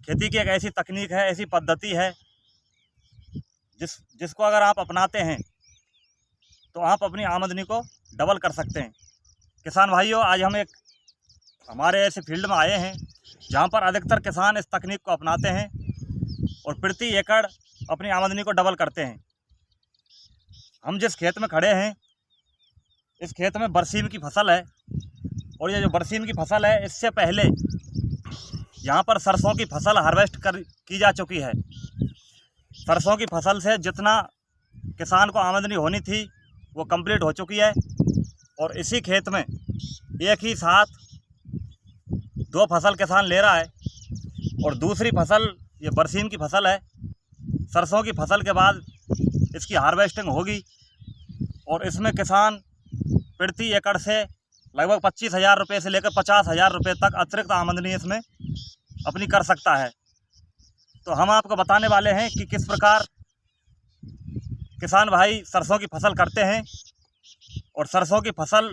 खेती की एक ऐसी तकनीक है, ऐसी पद्धति है जिसको अगर आप अपनाते हैं तो आप अपनी आमदनी को डबल कर सकते हैं। किसान भाइयों, आज हम एक हमारे ऐसे फील्ड में आए हैं जहाँ पर अधिकतर किसान इस तकनीक को अपनाते हैं और प्रति एकड़ अपनी आमदनी को डबल करते हैं। हम जिस खेत में खड़े हैं, इस खेत में बरसीम की फसल है और ये जो बरसीम की फसल है, इससे पहले यहाँ पर सरसों की फसल हार्वेस्ट की जा चुकी है। सरसों की फसल से जितना किसान को आमदनी होनी थी वो कंप्लीट हो चुकी है और इसी खेत में एक ही साथ 2 फसल किसान ले रहा है और दूसरी फसल ये बरसीम की फसल है। सरसों की फसल के बाद इसकी हार्वेस्टिंग होगी और इसमें किसान प्रति एकड़ से लगभग 25,000 रुपये से लेकर 50,000 रुपये तक अतिरिक्त आमदनी इसमें अपनी कर सकता है। तो हम आपको बताने वाले हैं कि किस प्रकार किसान भाई सरसों की फसल करते हैं और सरसों की फसल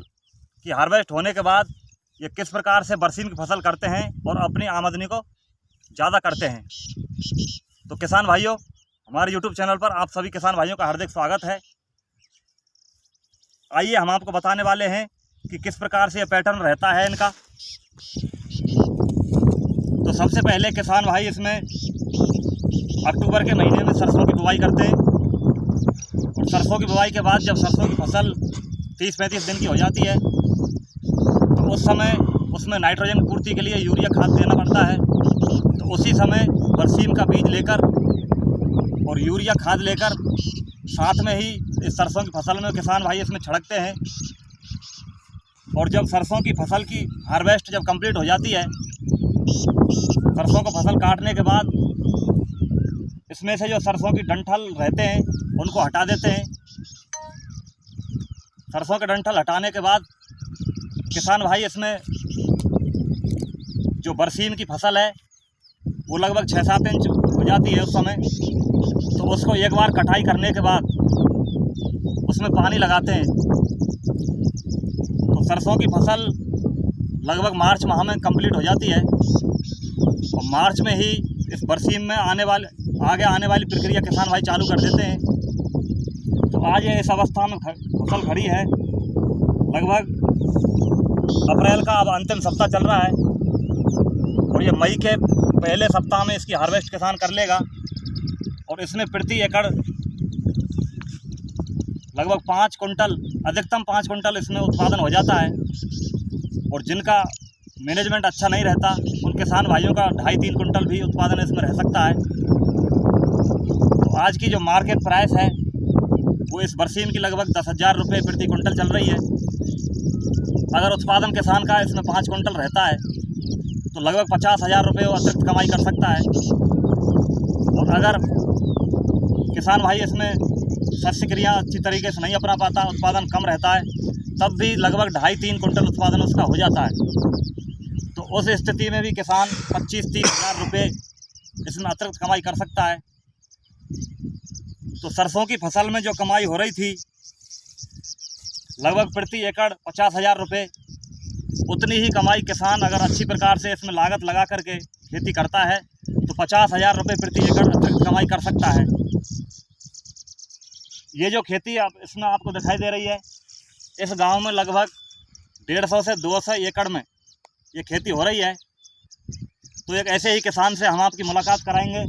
की हार्वेस्ट होने के बाद ये किस प्रकार से बरसीम की फसल करते हैं और अपनी आमदनी को ज़्यादा करते हैं। तो किसान भाइयों, हमारे YouTube चैनल पर आप सभी किसान भाइयों का हार्दिक स्वागत है। आइए हम आपको बताने वाले हैं कि किस प्रकार से ये पैटर्न रहता है इनका। तो सबसे पहले किसान भाई इसमें अक्टूबर के महीने में सरसों की बुवाई करते हैं और सरसों की बुवाई के बाद जब सरसों की फसल 30-35 दिन की हो जाती है तो उस समय उसमें नाइट्रोजन की पूर्ति के लिए यूरिया खाद देना पड़ता है। तो उसी समय बरसीम का बीज लेकर और यूरिया खाद लेकर साथ में ही इस सरसों की फसल में किसान भाई इसमें छिड़कते हैं। और जब सरसों की फसल की हार्वेस्ट जब कंप्लीट हो जाती है, सरसों को फसल काटने के बाद इसमें से जो सरसों की डंठल रहते हैं उनको हटा देते हैं। सरसों के डंठल हटाने के बाद किसान भाई इसमें जो बरसीम की फसल है वो लगभग 6-7 इंच हो जाती है उस समय, तो उसको एक बार कटाई करने के बाद उसमें पानी लगाते हैं। तो सरसों की फसल लगभग मार्च माह में कंप्लीट हो जाती है और मार्च में ही इस बरसीम में आगे आने वाली प्रक्रिया किसान भाई चालू कर देते हैं। तो आज ये इस अवस्था में फसल खड़ी है। लगभग अप्रैल का अब अंतिम सप्ताह चल रहा है और ये मई के पहले सप्ताह में इसकी हार्वेस्ट किसान कर लेगा और इसमें प्रति एकड़ लगभग 5 कुंटल, अधिकतम 5 कुंटल इसमें उत्पादन हो जाता है। और जिनका मैनेजमेंट अच्छा नहीं रहता उन किसान भाइयों का 2.5-3 कुंटल भी उत्पादन इसमें रह सकता है। तो आज की जो मार्केट प्राइस है वो इस बरसीम की लगभग 10,000 रुपये प्रति कुंटल चल रही है। अगर उत्पादन किसान का इसमें 5 कुंटल रहता है तो लगभग 50,000 रुपये वो अतिरिक्त कमाई कर सकता है। और अगर किसान भाई इसमें शस्य क्रिया अच्छी तरीके से नहीं अपना पाता, उत्पादन कम रहता है, तब भी लगभग 2.5-3 कुंटल उत्पादन उसका हो जाता है। तो उस स्थिति में भी किसान 25-30 हज़ार रुपये इसमें अतिरिक्त कमाई कर सकता है। तो सरसों की फसल में जो कमाई हो रही थी लगभग प्रति एकड़ 50,000 रुपये, उतनी ही कमाई किसान अगर अच्छी प्रकार से इसमें लागत लगा करके खेती करता है तो 50,000 रुपये प्रति एकड़ अतिरिक्त कमाई कर सकता है। ये जो खेती अब इसमें आपको दिखाई दे रही है, इस गांव में लगभग 150 से 200 एकड़ में ये खेती हो रही है। तो एक ऐसे ही किसान से हम आपकी मुलाकात कराएंगे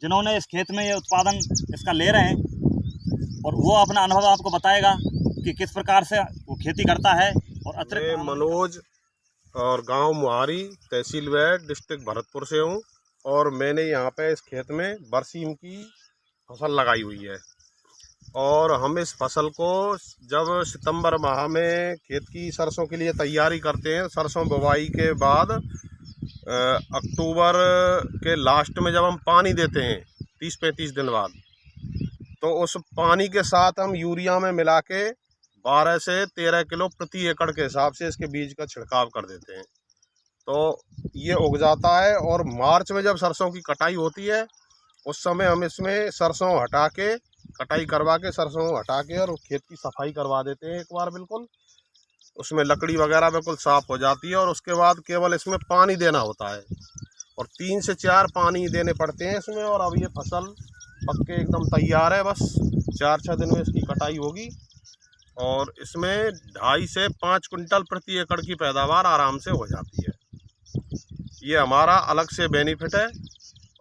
जिन्होंने इस खेत में ये उत्पादन इसका ले रहे हैं और वो अपना अनुभव आपको बताएगा कि किस प्रकार से वो खेती करता है। और अतिरिक्त मनोज और गांव मुहारी, तहसील वैद, डिस्ट्रिक्ट भरतपुर से हूँ और मैंने यहाँ पे इस खेत में बरसीम की फसल लगाई हुई है। और हम इस फसल को जब सितंबर माह में खेत की सरसों के लिए तैयारी करते हैं, सरसों बुवाई के बाद अक्टूबर के लास्ट में जब हम पानी देते हैं 30-35 दिन बाद, तो उस पानी के साथ हम यूरिया में मिला के 12 से 13 किलो प्रति एकड़ के हिसाब से इसके बीज का छिड़काव कर देते हैं। तो ये उग जाता है और मार्च में जब सरसों की कटाई होती है उस समय हम इसमें सरसों हटा के, कटाई करवा के सरसों हटा के और खेत की सफाई करवा देते हैं एक बार। बिल्कुल उसमें लकड़ी वगैरह बिल्कुल साफ़ हो जाती है और उसके बाद केवल इसमें पानी देना होता है और 3 से 4 पानी देने पड़ते हैं इसमें। और अब ये फसल पक के एकदम तैयार है, बस 4-6 दिन में इसकी कटाई होगी और इसमें 2.5 से 5 कुंटल प्रति एकड़ की पैदावार आराम से हो जाती है। ये हमारा अलग से बेनिफिट है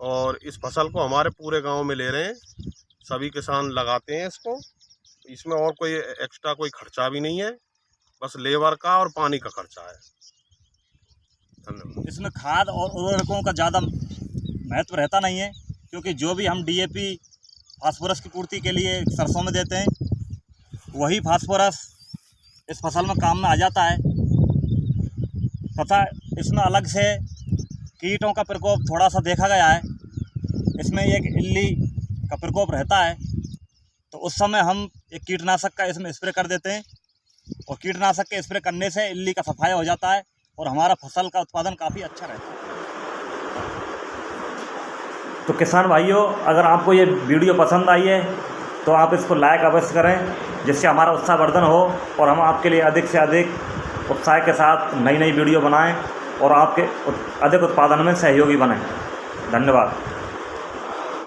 और इस फसल को हमारे पूरे गांव में ले रहे हैं, सभी किसान लगाते हैं इसको। इसमें और कोई एक्स्ट्रा कोई खर्चा भी नहीं है, बस लेबर का और पानी का खर्चा है। धन्यवाद। इसमें खाद और उर्वरकों का ज़्यादा महत्व रहता नहीं है, क्योंकि जो भी हम DAP फास्फोरस की पूर्ति के लिए सरसों में देते हैं, वही फास्फोरस इस फसल में काम में आ जाता है। तथा इसमें अलग से कीटों का प्रकोप थोड़ा सा देखा गया है। इसमें एक इल्ली का प्रकोप रहता है, तो उस समय हम एक कीटनाशक का इसमें स्प्रे कर देते हैं और कीटनाशक के स्प्रे करने से इल्ली का सफाया हो जाता है और हमारा फसल का उत्पादन काफ़ी अच्छा रहता है। तो किसान भाइयों, अगर आपको ये वीडियो पसंद आई है तो आप इसको लाइक अवश्य करें, जिससे हमारा उत्साहवर्धन हो और हम आपके लिए अधिक से अधिक उत्साह के साथ नई नई वीडियो बनाएं और आपके अधिक उत्पादन में सहयोगी बनें। धन्यवाद।